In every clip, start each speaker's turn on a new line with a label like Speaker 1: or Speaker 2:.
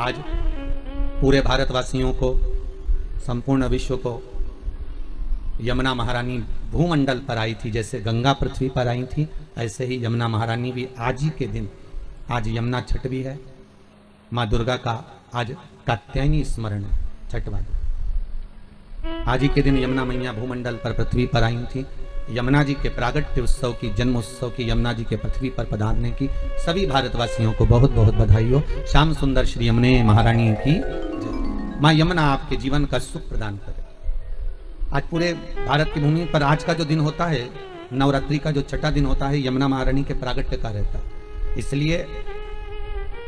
Speaker 1: आज पूरे भारतवासियों को, संपूर्ण विश्व को यमुना महारानी भूमंडल पर आई थी। जैसे गंगा पृथ्वी पर आई थी, ऐसे ही यमुना महारानी भी आज ही के दिन, आज यमुना छठ भी है, माँ दुर्गा का आज कात्यायनी स्मरण है, छठवां दिन। आज ही के दिन यमुना मैया भूमंडल पर पृथ्वी पर आई थी। यमुना जी के प्रागट्य उत्सव की, जन्म उत्सव की, यमुना जी के पृथ्वी पर पधारने की सभी भारतवासियों को बहुत बहुत बधाई हो। श्याम सुंदर श्री यमुने महारानी की जय। माँ यमुना आपके जीवन का सुख प्रदान करे। आज पूरे भारत की भूमि पर आज का जो दिन होता है, नवरात्रि का जो छठा दिन होता है, यमुना महारानी के प्रागट्य का रहता है। इसलिए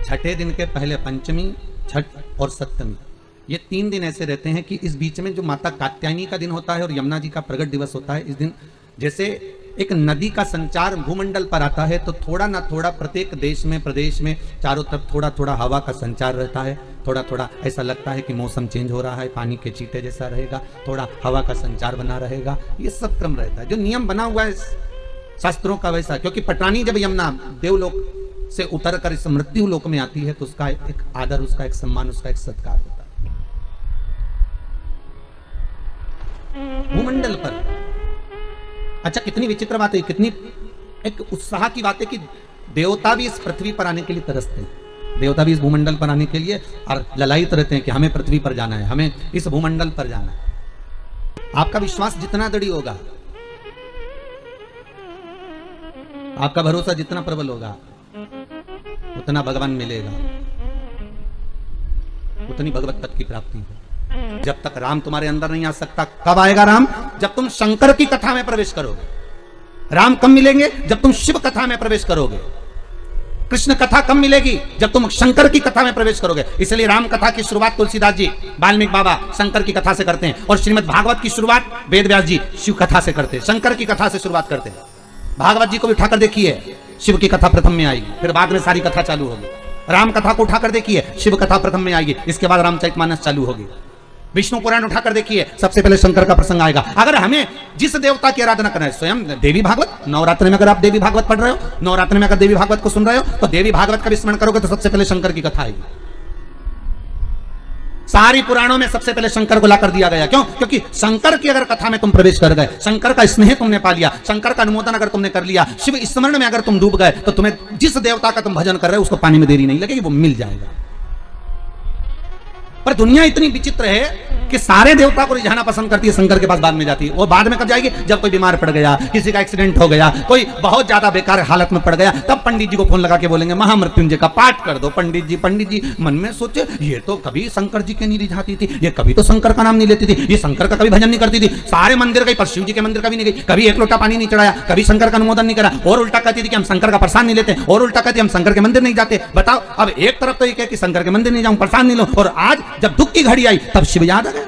Speaker 1: छठे दिन के पहले पंचमी, छठ और सप्तमी, ये 3 दिन ऐसे रहते हैं कि इस बीच में जो माता कात्यायनी का दिन होता है और यमुना जी का प्रगट दिवस होता है, इस दिन जैसे एक नदी का संचार भूमंडल पर आता है, तो थोड़ा ना थोड़ा प्रत्येक देश में, प्रदेश में चारों तरफ थोड़ा थोड़ा हवा का संचार रहता है। थोड़ा थोड़ा ऐसा लगता है कि मौसम चेंज हो रहा है, पानी के छींटे जैसा रहेगा, थोड़ा हवा का संचार बना रहेगा। ये सब क्रम रहता है, जो नियम बना हुआ है शास्त्रों का वैसा। क्योंकि पटरानी जब यमुना देवलोक से उतर कर इस मृत्यु लोक में आती है, तो उसका एक आदर, उसका एक सम्मान, उसका एक सत्कार होता है भूमंडल पर। अच्छा, कितनी विचित्र बात है, कितनी एक उत्साह की बात है कि देवता भी इस पृथ्वी पर आने के लिए तरसते हैं। देवता भी इस भूमंडल पर आने के लिए और ललायित रहते हैं कि हमें पृथ्वी पर जाना है, हमें इस भूमंडल पर जाना है। आपका विश्वास जितना दृढ़ होगा, आपका भरोसा जितना प्रबल होगा, उतना भगवान मिलेगा, उतनी भगवत पद की प्राप्ति है। जब तक राम तुम्हारे अंदर नहीं आ सकता, कब आएगा राम? जब तुम शंकर की कथा में प्रवेश करोगे। राम कब मिलेंगे? जब तुम शिव कथा में प्रवेश करोगे। कृष्ण कथा कब मिलेगी? जब तुम शंकर की कथा में प्रवेश करोगे। इसलिए राम कथा की शुरुआत तुलसीदास जी, वाल्मीकि बाबा शंकर की कथा से करते हैं, और श्रीमद् भागवत की शुरुआत वेद व्यास जी शिव कथा से करते हैं, शंकर की कथा से शुरुआत करते हैं। भागवत जी को भी उठाकर देखिए, शिव की कथा प्रथम में आएगी, फिर बाद में सारी कथा चालू होगी। राम कथा को उठाकर देखिए, शिव कथा प्रथम में आएगी, इसके बाद रामचरितमानस चालू होगी। विष्णु पुराण उठाकर देखिए, सबसे पहले शंकर का प्रसंग आएगा। अगर हमें जिस देवता की आराधना करना है, स्वयं देवी भागवत, नवरात्र में अगर आप देवी भागवत पढ़ रहे हो, नवरात्र में अगर देवी भागवत को सुन रहे हो, तो देवी भागवत का भी स्मरण करोगे तो सबसे पहले शंकर की कथा आएगी। सारी पुराणों में सबसे पहले शंकर को लाकर दिया गया। क्यों? क्योंकि शंकर की अगर कथा में तुम प्रवेश कर गए, शंकर का स्नेह तुमने पा लिया, शंकर का अनुमोदन अगर तुमने कर लिया, शिव स्मरण में अगर तुम डूब गए, तो तुम्हें जिस देवता का तुम भजन कर रहे हो उसको पानी में देरी नहीं लगेगी, वो मिल जाएगा। पर दुनिया इतनी विचित्र है कि सारे देवता को रिझाना पसंद करती है, शंकर के पास बाद में जाती है। वो बाद में कब जाएगी? जब कोई बीमार पड़ गया, किसी का एक्सीडेंट हो गया, कोई बहुत ज्यादा बेकार हालत में पड़ गया, तब पंडित जी को फोन लगा के बोलेंगे महामृत्युंजय का पाठ कर दो। पंडित जी मन में सोचे, ये तो कभी शंकर जी के नहीं रिझाती थी, ये कभी तो शंकर का नाम नहीं लेती थी, ये शंकर का कभी भजन नहीं करती थी, सारे मंदिर गई पर शिव जी के मंदिर कभी नहीं गई, कभी एक लोटा पानी नहीं चढ़ाया, कभी शंकर का अनुमोदन नहीं करा, और उल्टा कहती थी कि हम शंकर का प्रसाद नहीं लेते, और उल्टा कहती हम शंकर के मंदिर नहीं जाते। बताओ, अब एक तरफ तो ये कह कि शंकर के मंदिर नहीं जाऊं, प्रसाद नहीं लो, और आज जब दुख की घड़ी आई तब शिव याद आ गया,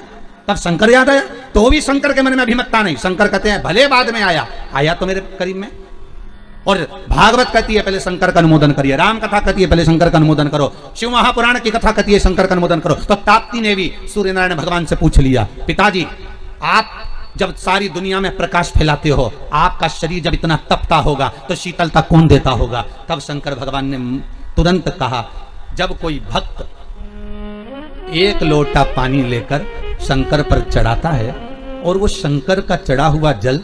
Speaker 1: तब शंकर याद आया। तो भी शंकर के मन में अभिमतता नहीं। शंकर कहते हैं भले बाद में आया तो मेरे करीब में। और भागवत कहती है पहले शंकर का अनुमोदन करिए, राम कथा कहती है पहले शंकर का अनुमोदन करो, शिव महापुराण की कथा कहती है शंकर का अनुमोदन करो। तो ताप्ती ने भी सूर्य नारायण भगवान से पूछ लिया, पिताजी आप जब सारी दुनिया में प्रकाश फैलाते हो, आपका शरीर जब इतना तपता होगा तो शीतलता कौन देता होगा? तब शंकर भगवान ने तुरंत कहा, जब कोई भक्त एक लोटा पानी लेकर शंकर पर चढ़ाता है और वो शंकर का चढ़ा हुआ जल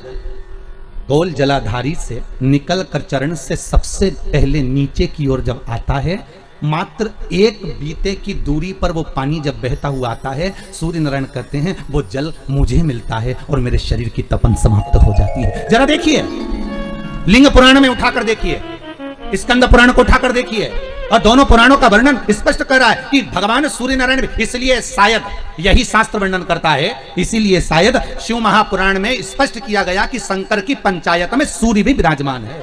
Speaker 1: गोल जलाधारी से निकल कर चरण से सबसे पहले नीचे की ओर जब आता है, मात्र एक बीते की दूरी पर वो पानी जब बहता हुआ आता है, सूर्य नारायण कहते हैं वो जल मुझे मिलता है और मेरे शरीर की तपन समाप्त हो जाती है। जरा देखिए, लिंग पुराण में उठाकर देखिए, स्कंद पुराण को उठाकर देखिए, और दोनों पुराणों का वर्णन स्पष्ट कर रहा है कि भगवान सूर्य नारायण, इसलिए शायद यही शास्त्र वर्णन करता है, इसीलिए शायद शिव महापुराण में स्पष्ट किया गया कि शंकर की पंचायत में सूर्य भी विराजमान है।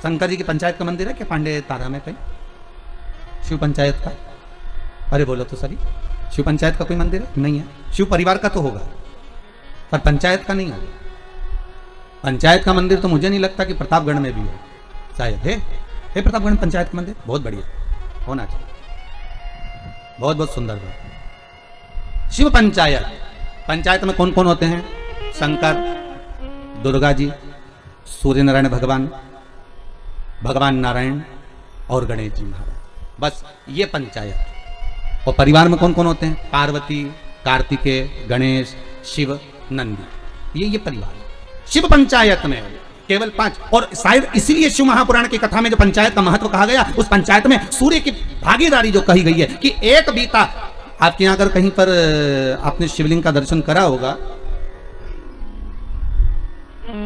Speaker 1: शंकर जी की पंचायत का मंदिर है क्या पांडे तारा में कहीं? शिव पंचायत का? अरे बोलो तो सही, शिव पंचायत का कोई मंदिर है? नहीं है। शिव परिवार का तो होगा पर पंचायत का नहीं होगा। पंचायत का मंदिर तो मुझे नहीं लगता कि प्रतापगढ़ में भी है, शायद है प्रतापगढ़ में पंचायत का मंदिर, बहुत बढ़िया होना चाहिए, बहुत बहुत सुंदर बात। शिव पंचायत, पंचायत में कौन कौन होते हैं? शंकर, दुर्गा जी, सूर्य नारायण भगवान, भगवान नारायण और गणेश जी महाराज। बस ये पंचायत। और परिवार में कौन कौन होते हैं? पार्वती, कार्तिकेय, गणेश, शिव, नंदी। ये परिवार शिव पंचायत में केवल 5। और शायद इसीलिए शिव महापुराण की कथा में जो पंचायत का महत्व कहा गया, उस पंचायत में सूर्य की भागीदारी जो कही गई है कि एक बीता। आपके यहां अगर कहीं पर आपने शिवलिंग का दर्शन करा होगा,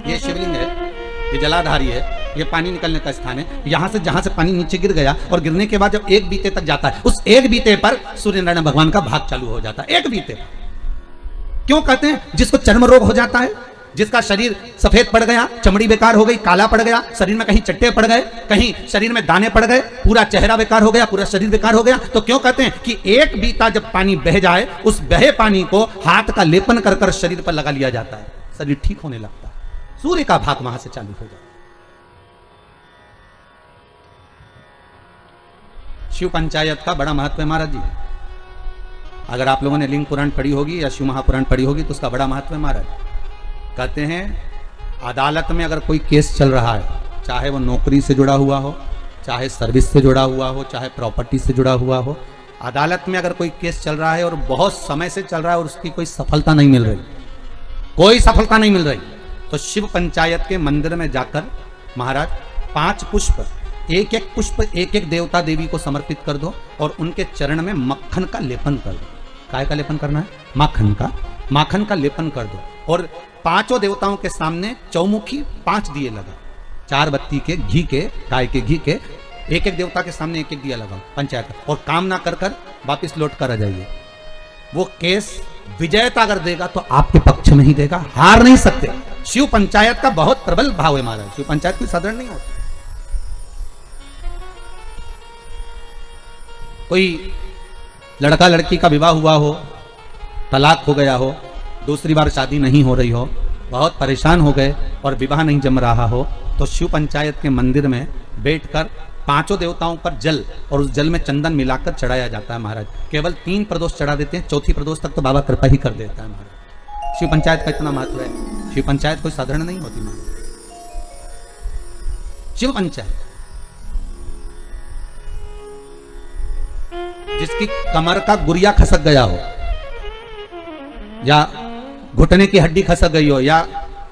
Speaker 1: ये शिवलिंग है, ये जलाधारी है, ये पानी निकलने का स्थान है। यहां से जहां से पानी नीचे गिर गया और गिरने के बाद जब एक बीते तक जाता है, उस एक बीते पर सूर्य नारायण भगवान का भाग चालू हो जाता है। एक बीते पर। क्यों कहते हैं? जिसको चर्म रोग हो जाता है, जिसका शरीर सफेद पड़ गया, चमड़ी बेकार हो गई, काला पड़ गया, शरीर में कहीं चट्टे पड़ गए, कहीं शरीर में दाने पड़ गए, पूरा चेहरा बेकार हो गया, पूरा शरीर बेकार हो गया, तो क्यों कहते हैं कि एक बीता जब पानी बह जाए, उस बहे पानी को हाथ का लेपन कर कर शरीर पर लगा लिया जाता है, शरीर ठीक होने लगता है। सूर्य का भाग वहां से चालू हो जाता है। शिव पंचायत का बड़ा महत्व है महाराज जी। अगर आप लोगों ने लिंग पुराण पढ़ी होगी या शिव महापुराण पढ़ी होगी तो उसका बड़ा महत्व है महाराज। कहते हैं अदालत में अगर कोई केस चल रहा है, चाहे वो नौकरी से जुड़ा हुआ हो, चाहे सर्विस से जुड़ा हुआ हो, चाहे प्रॉपर्टी से जुड़ा हुआ हो, अदालत में अगर कोई केस चल रहा है और बहुत समय से चल रहा है और उसकी कोई सफलता नहीं मिल रही, कोई सफलता नहीं मिल रही, तो शिव पंचायत के मंदिर में जाकर महाराज 5 पुष्प, एक एक पुष्प एक एक देवता देवी को समर्पित कर दो और उनके चरण में मक्खन का लेपन कर दो। काय का लेपन करना है? माखन का लेपन कर दो। और 5 देवताओं के सामने चौमुखी 5 दिए लगा, 4 बत्ती के घी के, गाय के घी के, एक एक देवता के सामने एक एक दिया लगाओ पंचायत। और काम ना कर कर वापिस लौट कर आ जाइए। वो केस विजयता अगर देगा तो आपके पक्ष में ही देगा, हार नहीं सकते। शिव पंचायत का बहुत प्रबल भाव है महाराज। शिव पंचायत कोई साधारण नहीं होती। कोई लड़का लड़की का विवाह हुआ हो, तलाक हो गया हो, दूसरी बार शादी नहीं हो रही हो, बहुत परेशान हो गए और विवाह नहीं जम रहा हो, तो शिव पंचायत के मंदिर में बैठकर 5 देवताओं पर जल और उस जल में चंदन मिलाकर चढ़ाया जाता है महाराज। केवल 3 प्रदोष चढ़ा देते हैं, 4थी प्रदोष तक तो बाबा कृपा ही कर देता है महाराज। शिव पंचायत का इतना महत्व है। शिव पंचायत कोई साधारण नहीं होती महाराज। शिव पंचायत जिसकी कमर का गुरिया खसक गया हो, या घुटने की हड्डी खसक गई हो, या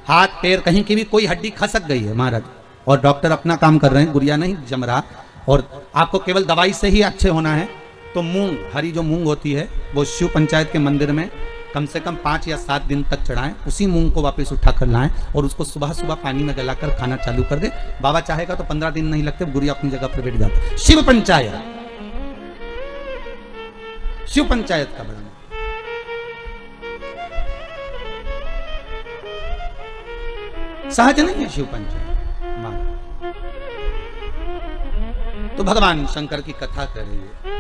Speaker 1: हाथ पैर कहीं की भी कोई हड्डी खसक गई है महाराज, और डॉक्टर अपना काम कर रहे हैं, गुरिया नहीं जम रहा, और आपको केवल दवाई से ही अच्छे होना है, तो मूंग, हरी जो मूंग होती है, वो शिव पंचायत के मंदिर में कम से कम 5 या 7 दिन तक चढ़ाएं। उसी मूंग को वापस उठा कर लाएं और उसको सुबह सुबह पानी में गलाकर खाना चालू कर दे। बाबा चाहेगा तो 15 दिन नहीं लगते, गुरिया अपनी जगह पर बैठ जाता। शिव पंचायत, शिव पंचायत का बड़ा सहज नहीं है शिव पंचायत। तो भगवान शंकर की कथा कर रही है।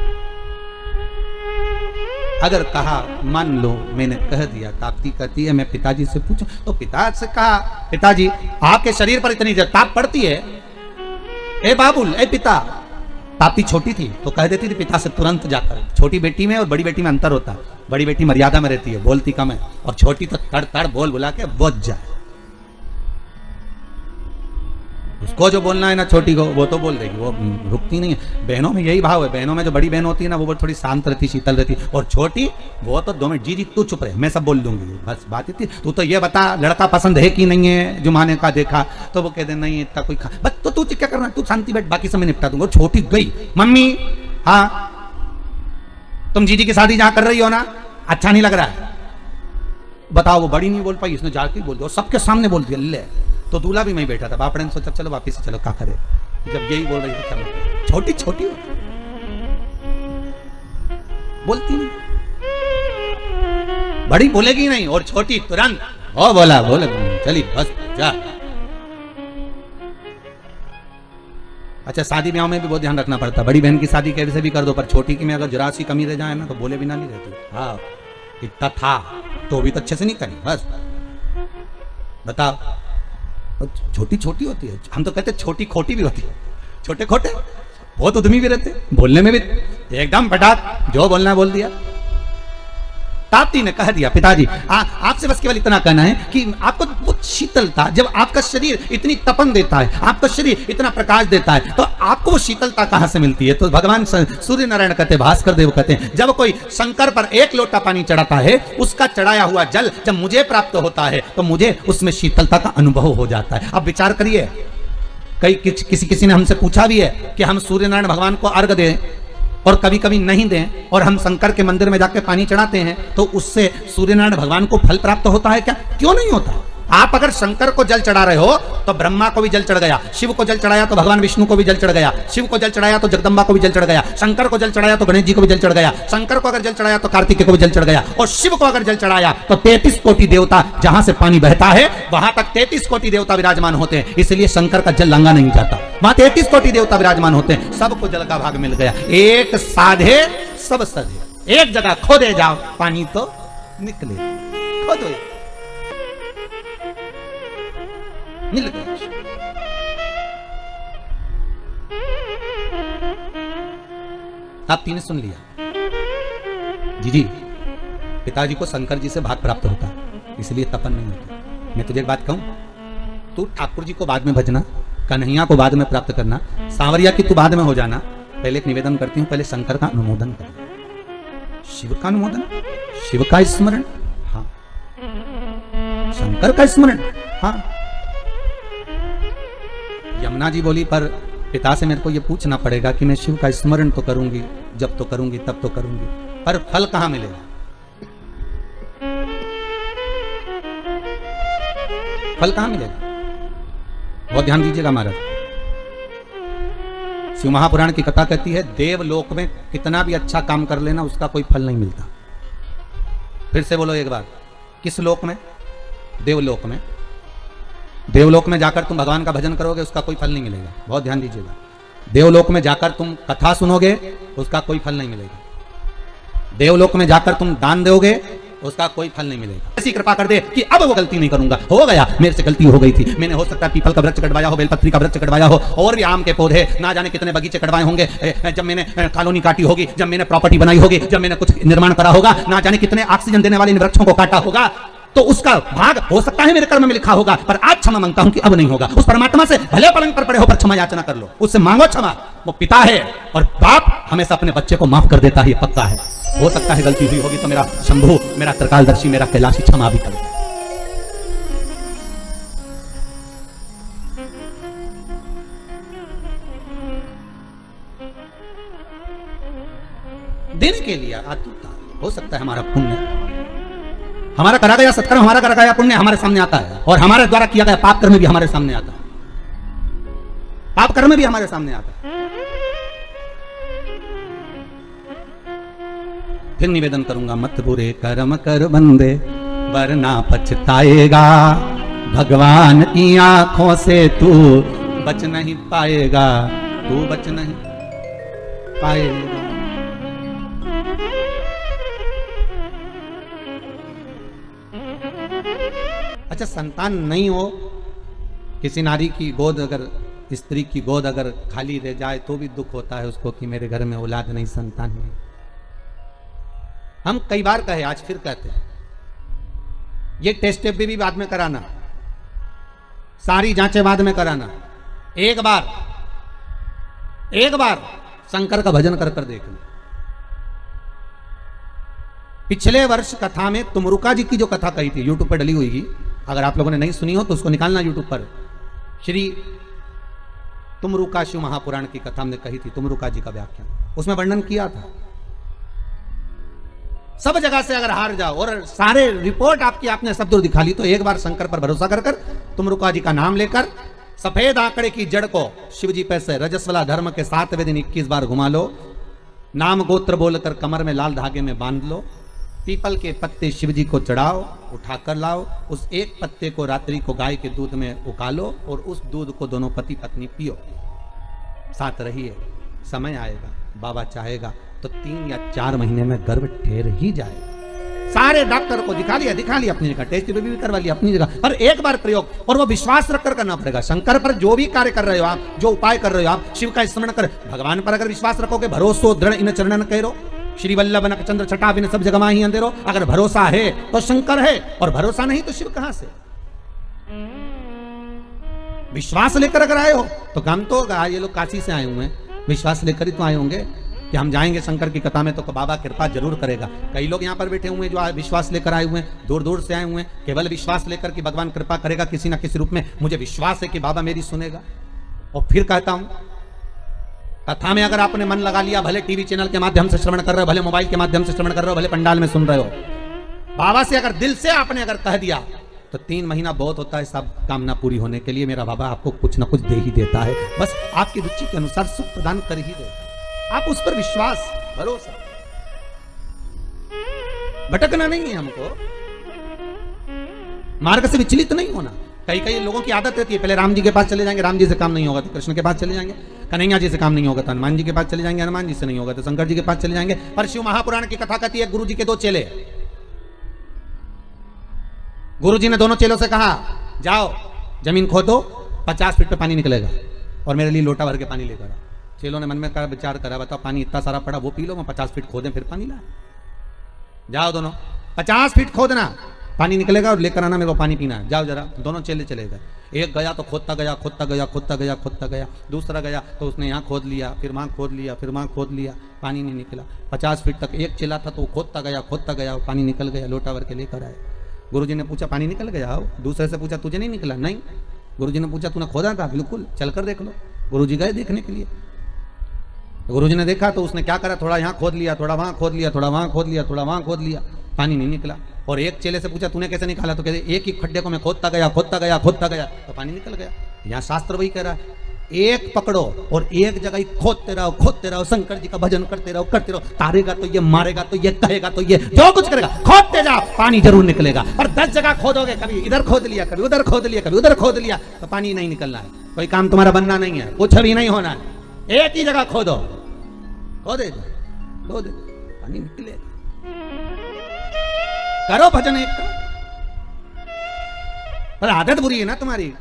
Speaker 1: अगर कहा मान लो मैंने कह दिया, ताप्ती कहती है मैं पिताजी से पूछूं, तो पिता से कहा पिताजी आपके शरीर पर इतनी ताप पड़ती है, ए बाबुल ए पिता। ताप्ती छोटी थी तो कह देती थी पिता से तुरंत जाकर। छोटी बेटी में और बड़ी बेटी में अंतर होता है। बड़ी बेटी मर्यादा में रहती है, बोलती कम है, और छोटी तो तड़ तड़ बोल बुला के बुझ जाए। उसको जो बोलना है ना छोटी को, वो तो बोल देगी, वो रुकती नहीं है। बहनों में यही भाव है। बहनों में जो बड़ी बहन होती है ना, वो थोड़ी शांत रहती, शीतल रहती, और छोटी वो तो 2 मिनट, जी तू चुप रहे, मैं सब बोल दूंगी, बस बात इतनी। तू तो ये बता लड़का पसंद है कि नहीं है, जुमाने का देखा, तो वो कहते नहीं इतना कोई बस, तो तू क्या करना, तू शांति बैठ, बाकी सब मैं निपटा दूंगा। छोटी गई, मम्मी हाँ तुम जीजी की शादी जहां कर रही हो ना, अच्छा नहीं लग रहा है, बताओ। वो बड़ी नहीं बोल पाई, इसने जाके बोल दिया, सबके सामने बोल दिया। ले तो दूल्हा भी मैं बैठा था, बाप ने सोचा चलो वापिस से चलो, क्या करे। जब यही बोल रही थी चलो, छोटी छोटी बोलती नहीं, बड़ी बोलेगी नहीं, और छोटी तुरंत ओ बोला बोले चली बस जा। अच्छा शादी ब्याह में भी बहुत ध्यान रखना पड़ता है। बड़ी बहन की शादी कैसे भी कर दो, पर छोटी की में अगर जरा सी कमी रह जाए ना, तो बोले बिना नहीं रहती। हाँ इतना था तो भी तो अच्छे से नहीं करी, बस बताओ। छोटी छोटी होती है, हम तो कहते छोटी खोटी भी होती है। छोटे खोटे बहुत उद्यमी भी रहते, बोलने में भी एकदम फटाक, जो बोलना है बोल दिया। ताप्ती ने कह दिया, पिताजी आपसे बस केवल इतना कहना है कि आपको वो शीतलता, जब आपका शरीर इतनी तपन देता है, आपका शरीर इतना प्रकाश देता है, तो आपको वो शीतलता कहां से मिलती है? तो भगवान सूर्य नारायण कहते, भास्कर देव कहते हैं, जब कोई शंकर पर एक लोटा पानी चढ़ाता है, उसका चढ़ाया हुआ जल जब मुझे प्राप्त होता है तो मुझे उसमें शीतलता का अनुभव हो जाता है। अब विचार करिए, किसी ने हमसे पूछा भी है कि हम सूर्य नारायण भगवान को अर्घ दें और कभी कभी नहीं दें, और हम शंकर के मंदिर में जाकर पानी चढ़ाते हैं, तो उससे सूर्यनारायण भगवान को फल प्राप्त होता है क्या? क्यों नहीं होता? आप अगर शंकर को जल चढ़ा रहे हो तो ब्रह्मा को भी जल चढ़ गया, शिव को जल चढ़ाया तो भगवान विष्णु को भी जल चढ़ गया, शिव को जल चढ़ाया तो जगदम्बा को भी जल चढ़ गया, शंकर को जल चढ़ाया तो गणेश जी को भी जल चढ़ गया, शंकर को अगर जल चढ़ाया तो कार्तिकेय को भी जल चढ़ गया, और शिव को अगर जल चढ़ाया तो 33 कोटि देवता, जहां से पानी बहता है वहां तक 33 कोटि देवता विराजमान होते हैं। इसलिए शंकर का जल लांगा नहीं जाता, वहां 33 कोटि देवता विराजमान होते हैं। सबको जल का भाग मिल गया। एक साधे सब सधे, एक जगह खोदे जाओ पानी तो निकले, खोदो मिल गया। ताप्ती ने सुन लिया, जी पिताजी को शंकर जी से भाग प्राप्त होता है, इसलिए तपन नहीं होता। मैं तुझे एक बात कहूं, तू ठाकुर जी को बाद में भजना, कन्हैया को बाद में प्राप्त करना, सांवरिया की तू बाद में हो जाना। पहले एक निवेदन करती हूं, पहले शंकर का अनुमोदन कर, शिव का अनुमोदन, शिव का स्मरण, हाँ, शंकर का स्मरण, हाँ। यमुना जी बोली, पर पिता से मेरे को यह पूछना पड़ेगा कि मैं शिव का स्मरण तो करूंगी, जब तो करूंगी तब तो करूंगी, पर फल कहां मिलेगा? फल कहां मिलेगा? बहुत ध्यान दीजिएगा महाराज। शिव महापुराण की कथा कहती है, देवलोक में कितना भी अच्छा काम कर लेना उसका कोई फल नहीं मिलता। फिर से बोलो एक बार, किस लोक में? देवलोक में। देवलोक में जाकर तुम भगवान का भजन करोगे उसका कोई फल नहीं मिलेगा। बहुत ध्यान दीजिएगा। देवलोक में जाकर तुम कथा सुनोगे उसका कोई फल नहीं मिलेगा। देवलोक में जाकर तुम दान दोगे उसका कोई फल नहीं मिलेगा। ऐसी कृपा कर दे कि अब वो गलती नहीं करूंगा, हो गया मेरे से गलती हो गई थी, मैंने हो सकता है पीपल का वृक्ष कटवाया हो, बेलपत्री का वृक्ष कटवाया हो, और भी आम के पौधे, ना जाने कितने बगीचे कटवाए होंगे, जब मैंने कॉलोनी काटी होगी, जब मैंने प्रॉपर्टी बनाई होगी, जब मैंने कुछ निर्माण करा होगा, ना जाने कितने ऑक्सीजन देने वाले इन वृक्षों को काटा होगा, तो उसका भाग हो सकता है मेरे कर्म में लिखा होगा, पर आज क्षमा मांगता हूं कि अब नहीं होगा। उस परमात्मा से भले पलंग पर पड़े हो पर क्षमा याचना कर लो, उससे मांगो क्षमा। वो पिता है और बाप हमेशा अपने बच्चे को माफ कर देता है, ये पक्का है। हो सकता है गलती हुई होगी तो मेरा शंभु, मेरा त्रिकालदर्शी, मेरा कैलाशी क्षमा भी कर दे। देने के लिए आतुरता, हो सकता है हमारा पुण्य, हमारा करा गया सत्कर्म, हमारा करा गया पुण्य हमारे सामने आता है, और हमारे द्वारा किया गया पाप कर्म भी हमारे सामने आता है, पाप कर्म भी हमारे सामने आता है। फिर निवेदन करूंगा, मत बुरे कर्म कर बंदे वरना पछताएगा, भगवान की आंखों से तू बच नहीं पाएगा, तू बच नहीं पाएगा। अच्छा, संतान नहीं हो, किसी नारी की गोद, अगर स्त्री की गोद अगर खाली रह जाए तो भी दुख होता है उसको कि मेरे घर में औलाद नहीं, संतान नहीं। हम कई बार कहे, आज फिर कहते हैं, ये टेस्ट भी बाद में कराना, सारी जांचें बाद में कराना, एक बार शंकर का भजन कर देखना। पिछले वर्ष कथा में तुमरुका जी की जो कथा कही थी, यूट्यूब पर डली हुई, अगर आप लोगों ने नहीं सुनी हो तो उसको निकालना यूट्यूब पर। श्री तुमरुका शिव महापुराण की कथा हमने कही थी, तुमरुका जी का व्याख्यान, उसमें वर्णन किया था। सब जगह से अगर हार जाओ और सारे रिपोर्ट आपकी आपने सब दूर दिखा ली, तो एक बार शंकर पर भरोसा कर तुमरुका जी का नाम लेकर सफेद आंकड़े की जड़ को शिव जी पे से रजस्वला धर्म के 7वें दिन 21 बार घुमा लो, नाम गोत्र बोलकर कमर में लाल धागे में बांध लो, पीपल के पत्ते शिव जी को चढ़ाओ, उठाकर लाओ, उस एक पत्ते को रात्रि को गाय के दूध में उकालो और उस दूध को दोनों पति पत्नी पियो, साथ रहिए। समय आएगा, बाबा चाहेगा तो 3 या 4 महीने में गर्भ ठहर ही जाएगा। सारे डॉक्टर को दिखा लिया अपनी जगह, टेस्ट भी करवा लिया अपनी जगह, पर एक बार प्रयोग, और वो विश्वास रखकर करना पड़ेगा। शंकर पर जो भी कार्य कर रहे हो आप, जो उपाय कर रहे हो आप, शिव का स्मरण कर, भगवान पर अगर विश्वास रखोगे, भरोसो दृढ़ इन चरणन करो, श्री वल्लभ नक चंद्र छटा बिन सब जगह ही अंधेरो। अगर भरोसा है तो शंकर है, और भरोसा नहीं तो शिव कहां से? विश्वास लेकर अगर आए हो तो काम तो होगा। ये लोग काशी से आए हुए हैं, विश्वास लेकर ही तो आए होंगे कि हम जाएंगे शंकर की कथा में तो बाबा कृपा जरूर करेगा। कई लोग यहाँ पर बैठे हुए हैं जो विश्वास लेकर आए हुए हैं, दूर दूर से आए हुए हैं, केवल विश्वास लेकर कि भगवान कृपा करेगा किसी ना किसी रूप में, मुझे विश्वास है कि बाबा मेरी सुनेगा। और फिर कहता हूं, कथा में अगर आपने मन लगा लिया, भले टीवी चैनल के माध्यम से श्रवण कर रहे हो, भले मोबाइल के माध्यम से श्रवण कर रहे हो, भले पंडाल में सुन रहे हो, बाबा से अगर दिल से आपने अगर कह दिया तो 3 महीना बहुत होता है सब कामना पूरी होने के लिए। मेरा बाबा आपको कुछ ना कुछ दे ही देता है, बस आपकी रुचि के अनुसार सुख प्रदान कर ही देता। आप उस पर विश्वास, भरोसा, भटकना नहीं है हमको, मार्ग से विचलित नहीं होना। कई कई लोगों की आदत रहती है, पहले राम जी के पास चले जाएंगे, राम जी से काम नहीं होगा तो कृष्ण के पास चले जाएंगे, कन्हैया जी से काम नहीं होगा तो हनुमान जी के पास चले जाएंगे, हनुमान जी से नहीं होगा तो शंकर जी के पास चले जाएंगे। पर शिव महापुराण की कथा कहती है, गुरु जी के 2 चेले, गुरु जी ने दोनों चेलों से कहा, जाओ जमीन खोदो, 50 फीट पे पानी निकलेगा और मेरे लिए लोटा भर के पानी लेकर आओ। चेलों ने मन में विचार करा, बताओ पानी इतना सारा पड़ा, वो पी लो, मैं 50 फीट खोदें फिर पानी ला। जाओ दोनों 50 फीट खोदना, पानी निकलेगा और लेकर आना, मेरे को पानी पीना है। जाओ जरा। दोनों चेले चले गए। एक गया तो खोदता गया, खोदता गया, खोदता गया, खोदता गया। दूसरा गया तो उसने यहाँ खोद लिया, फिर वहाँ खोद लिया, फिर वहाँ खोद लिया, पानी नहीं निकला। 50 फीट तक एक चेला था तो वो खोदता गया, पानी निकल गया, लोटा भर के लेकर आए। गुरुजी ने पूछा, पानी निकल गया? दूसरे से पूछा, तुझे नहीं निकला? नहीं। गुरुजी ने पूछा, तूने खोदा था? बिल्कुल, चलकर देख लो। गुरुजी गए देखने के लिए। गुरुजी ने देखा तो उसने क्या करा, थोड़ा यहाँ खोद लिया, थोड़ा वहाँ खोद लिया, थोड़ा वहाँ खोद लिया, थोड़ा वहाँ खोद लिया, पानी नहीं निकला। और एक चेले से पूछा, तूने कैसे निकाला? तो कहते, एक ही खड्डे को मैं खोदता गया, खोदता गया, खोदता गया तो पानी निकल गया। यहाँ शास्त्र वही कह रहा है, एक पकड़ो और एक जगह ही खोदते रहो, शंकर जी का भजन करते रहो। तारेगा तो ये, मारेगा तो ये, कहेगा तो ये, जो कुछ करेगा खोदते जाओ, पानी जरूर निकलेगा। और 10 जगह खोदोगे, कभी इधर खोद लिया, कभी उधर खोद लिया, कभी उधर खोद लिया, तो पानी नहीं निकलना है। कोई काम तुम्हारा बनना नहीं है, कुछ भी नहीं होना है। एक ही जगह खोदो, खोदे पानी निकलेगा। करो भजन एक का, पर आदत बुरी है ना तुम्हारी।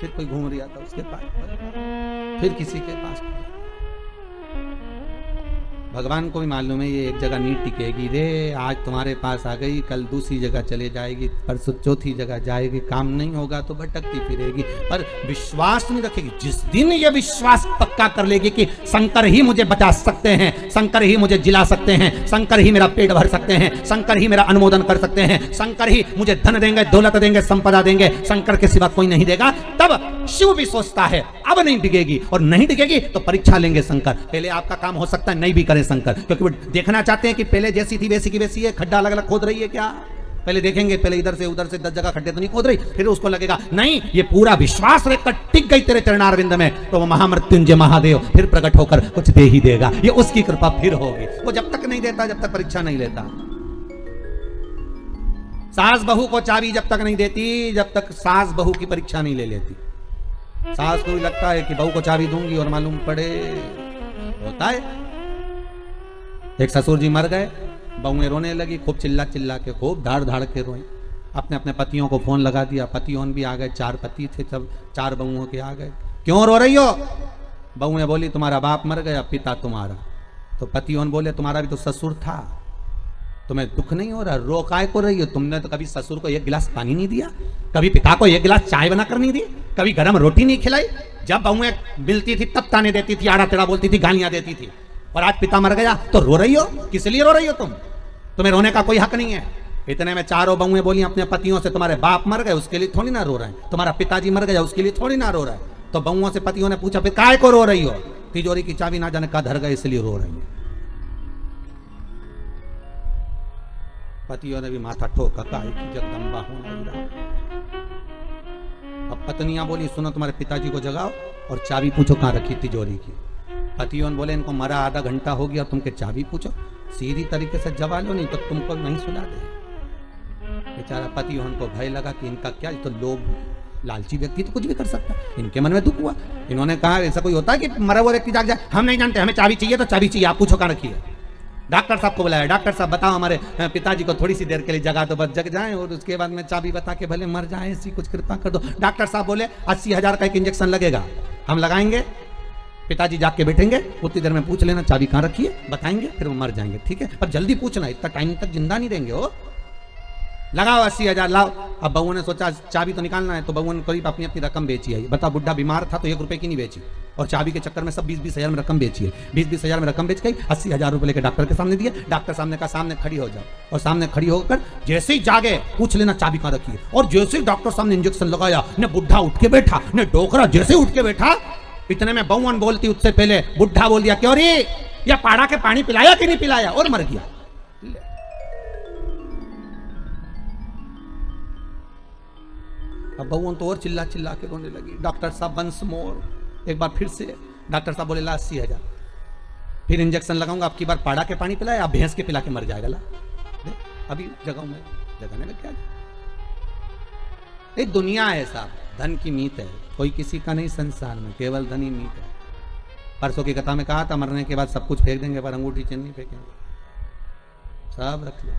Speaker 1: फिर कोई घूम रहा था उसके पास, फिर किसी के पास। भगवान को भी मालूम है ये एक जगह नहीं टिकेगी रे। आज तुम्हारे पास आ गई, कल दूसरी जगह चले जाएगी, परसों चौथी जगह जाएगी, काम नहीं होगा तो भटकती फिरेगी, पर विश्वास नहीं रखेगी। जिस दिन ये विश्वास पक्का कर लेगी कि शंकर ही मुझे बचा सकते हैं, शंकर ही मुझे जिला सकते हैं, शंकर ही मेरा पेट भर सकते हैं, शंकर ही मेरा अनुमोदन कर सकते हैं, शंकर ही मुझे धन देंगे, दौलत देंगे, संपदा देंगे, शंकर के सिवा कोई नहीं देगा, तब शिव भी सोचता है अब नहीं टिकेगी। और नहीं टिकेगी तो परीक्षा लेंगे शंकर। पहले आपका काम हो सकता है नहीं भी करे शंकर, क्योंकि वो देखना चाहते हैं कि पहले जैसी थी वैसी की वैसी है, खड्डा अलग अलग खोद रही है क्या। पहले देखेंगे, पहले इधर से उधर से 10 जगह खड्डे तो नहीं खोद रही, फिर उसको लगेगा नहीं ये पूरा विश्वास रखकर टिक गई तेरे चरणारविंद में, तो वो महामृत्युंजय महादेव फिर प्रकट होकर कुछ दे ही देगा। ये उसकी कृपा फिर होगी। वो जब तक नहीं देता, जब तक परीक्षा नहीं लेता। सास बहू को चाबी जब तक नहीं देती, जब तक सास बहू की परीक्षा नहीं ले लेती। सास को भी लगता है कि बहू को चाबी दूंगी और मालूम पड़े होता है। एक ससुर जी मर गए, बहुएं रोने लगी, खूब चिल्ला चिल्ला के, खूब धाड़ धाड़ के रोई। अपने अपने पतियों को फोन लगा दिया, पतियों भी आ गए, 4 पति थे, सब 4 बहुओं के आ गए। क्यों रो रही हो? बहुएं बोली तुम्हारा बाप मर गया, पिता तुम्हारा। तो पतियों बोले तुम्हारा भी तो ससुर था, तुम्हें दुख नहीं हो रहा, रो काय को रही हो? तुमने तो कभी ससुर को 1 गिलास पानी नहीं दिया, कभी पिता को 1 गिलास चाय बनाकर नहीं दी, कभी गर्म रोटी नहीं खिलाई। जब बहुएं मिलती थी तब ताने देती थी, आड़ा टेढ़ा बोलती थी, गालियां देती थी। और आज पिता मर गया तो रो रही हो? किस लिए रो रही हो? तुम्हें रोने का कोई हक नहीं है। इतने में 4 बहुएं बोली अपने पतियों से, तुम्हारे बाप मर गए उसके लिए थोड़ी ना रो रहे हैं, तुम्हारा पिताजी मर गया उसके लिए थोड़ी ना रो रहा है। तो बहुओं से पतियों ने पूछा, फिर काय को रो रही हो? तिजोरी की चाबी ना जाने का धर गए इसलिए रो रही है। पतियों ने भी माथा ठोका, काय की जगदम्बा होना। अब पत्नियां बोली, सुनो तुम्हारे पिताजी को जगाओ और चाबी पूछो कहां रखी तिजोरी की। पतियों बोले, इनको मरा आधा घंटा हो गया, तुमके चाबी पूछो, सीधी तरीके से जवाब लो, नहीं तो तुमको नहीं सुला दे। बेचारा पतियों को भय लगा कि इनका क्या, तो लोग लालची व्यक्ति तो कुछ भी कर सकता। इनके मन में दुख हुआ। इन्होंने कहा, ऐसा कोई होता है कि मरा हुआ व्यक्ति जाग जाए? हम नहीं जानते, हमें चाबी चाहिए तो चाबी चाहिए, आप पूछो कहां रखी है। डॉक्टर साहब को बुलाया, डॉक्टर साहब बताओ हमारे पिताजी को थोड़ी सी देर के लिए जगा दो, बस जग जाएं और उसके बाद में चाबी बता के भले मर जाएं, ऐसी कुछ कृपा कर दो। डॉक्टर साहब बोले 80,000 का एक इंजेक्शन लगेगा, हम लगाएंगे। पिताजी जाग के बैठेंगे, उतनी देर में पूछ लेना चाबी कहाँ रखी है, बताएंगे, फिर वो मर जाएंगे, ठीक है, पर जल्दी पूछना, इतना टाइम तक जिंदा नहीं रहेंगे वो। लगाओ 80,000 लाओ। अब बहू ने सोचा चाबी तो निकालना है, तो बहू ने करीब अपनी अपनी रकम बेची है। बता, बुढ़ा बीमार था तो 1 रुपए की नहीं बेची, और चाबी के चक्कर में सब 20-20 हजार में रकम बेची है। 20-20 हजार में रकम बेच गई, 80,000 रुपए लेकर डॉक्टर के सामने दिए। डॉक्टर सामने कहा सामने खड़ी हो जाओ, और सामने खड़ी होकर जैसे ही जागे पूछ लेना चाबी कहाँ रखी है। और जैसे ही डॉक्टर सामने इंजेक्शन लगाया, ने बुढ़ा उठ के बैठा, ने डोकरा जैसे उठ के बैठा, इतने में बहू बोलती उससे पहले बुढ़ा बोल दिया, क्यों रे या पाड़ा के पानी पिलाया कि नहीं पिलाया, और मर गया। अब बहू तो और चिल्ला चिल्ला के रोने लगी। डॉक्टर साहब वंस मोर, एक बार फिर से। डॉक्टर साहब बोले ला 80,000, फिर इंजेक्शन लगाऊंगा, आपकी बार पाड़ा के पानी पिलाया, भैंस के पिला के मर जाएगा। ला अभी जगह में जगाने में क्या, एक दुनिया है साहब, धन की मीत है, कोई किसी का नहीं संसार में, केवल धन ही मीत है। परसों की कथा में कहा था मरने के बाद सब कुछ फेंक देंगे, पर अंगूठी चिन्ह नहीं फेंकेंगे, सब रख लो।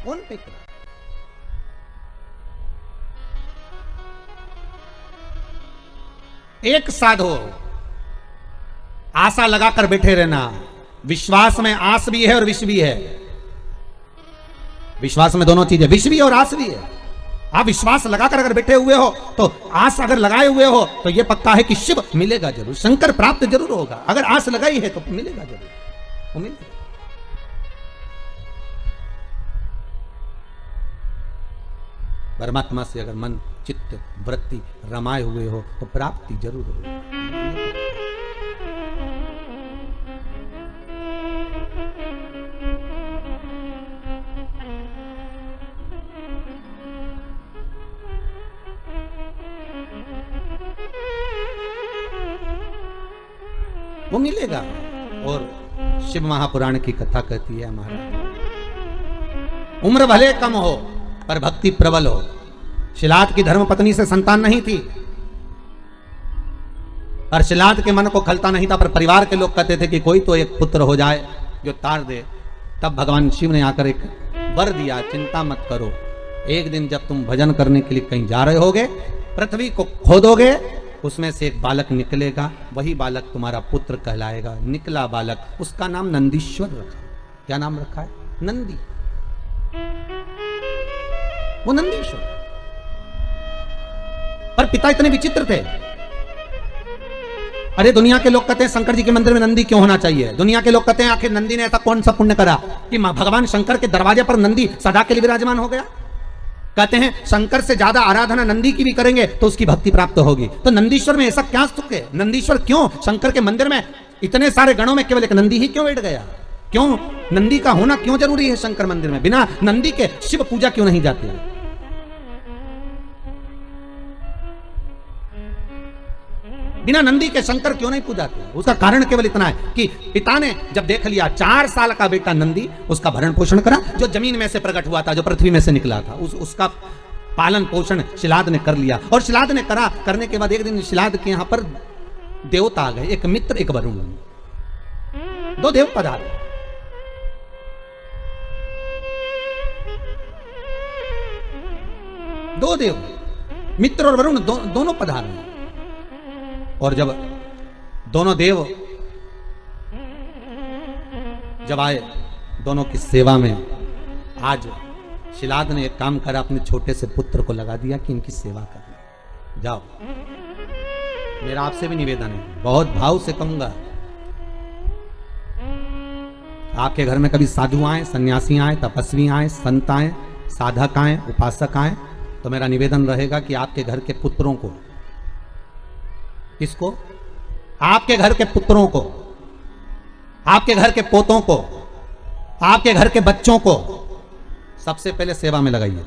Speaker 1: कौन फेंक रहा? एक साधो, आशा लगाकर बैठे रहना। विश्वास में आस भी है और विष भी है। विश्वास में दोनों चीजें, विष भी और आस भी है। आप विश्वास लगाकर अगर बैठे हुए हो, तो आस अगर लगाए हुए हो, तो यह पक्का है कि शिव मिलेगा जरूर, शंकर प्राप्त जरूर होगा। अगर आस लगाई है तो मिलेगा जरूर, वो मिलेगा। परमात्मा से अगर मन चित्त वृत्ति रमाए हुए हो तो प्राप्ति जरूर होगी। वो मिलेगा। और शिव महापुराण की कथा कहती है महाराज, उम्र भले कम हो पर भक्ति प्रबल हो। शिलाद की धर्म पत्नी से संतान नहीं थी, पर शिलाद के मन को खलता नहीं था, पर परिवार के लोग कहते थे कि कोई तो एक पुत्र हो जाए जो तार दे। तब भगवान शिव ने आकर एक वर दिया, चिंता मत करो, एक दिन जब तुम भजन करने के लिए कहीं जा रहे होगे, पृथ्वी को खोदोगे, उसमें से एक बालक निकलेगा, वही बालक तुम्हारा पुत्र कहलाएगा। निकला बालक, उसका नाम नंदीश्वर रखा। क्या नाम रखा है? नंदी। वो नंदीश्वर। पर पिता इतने विचित्र थे। अरे दुनिया के लोग कहते हैं शंकर जी के मंदिर में नंदी क्यों होना चाहिए। दुनिया के लोग कहते हैं आखिर नंदी ने ऐसा कौन सा पुण्य करा कि भगवान शंकर के दरवाजे पर नंदी सदा के लिए विराजमान हो गया। कहते हैं शंकर से ज्यादा आराधना नंदी की भी करेंगे तो उसकी भक्ति प्राप्त होगी। तो नंदीश्वर में ऐसा क्या सुख है? नंदीश्वर क्यों शंकर के मंदिर में इतने सारे गणों में केवल एक नंदी ही क्यों बैठ गया? क्यों नंदी का होना क्यों जरूरी है शंकर मंदिर में? बिना नंदी के शिव पूजा क्यों नहीं जाती है? बिना नंदी के शंकर क्यों नहीं पूजाते? उसका कारण केवल इतना है कि पिता ने जब देख लिया 4 साल का बेटा नंदी, उसका भरण पोषण करा, जो जमीन में से प्रकट हुआ था, जो पृथ्वी में से निकला था, उसका पालन पोषण शिलाद ने कर लिया। और शिलाद ने करने के बाद एक दिन शिलाद के यहां पर देवता आ गए, एक मित्र एक वरुण, 2 देव पधारे। दो देव, मित्र और वरुण दोनों पधारे। और जब दोनों देव जब आए, दोनों की सेवा में, आज शिलाद ने एक काम करा, अपने छोटे से पुत्र को लगा दिया कि इनकी सेवा करना। जाओ, मेरा आपसे भी निवेदन है, बहुत भाव से कहूंगा, आपके घर में कभी साधु आए, सन्यासी आए, तपस्वी आए, संत आए, साधक आए, उपासक आए, तो मेरा निवेदन रहेगा कि आपके घर के पुत्रों को, किसको? आपके घर के पुत्रों को, आपके घर के पोतों को, आपके घर के बच्चों को सबसे पहले सेवा में लगाइए।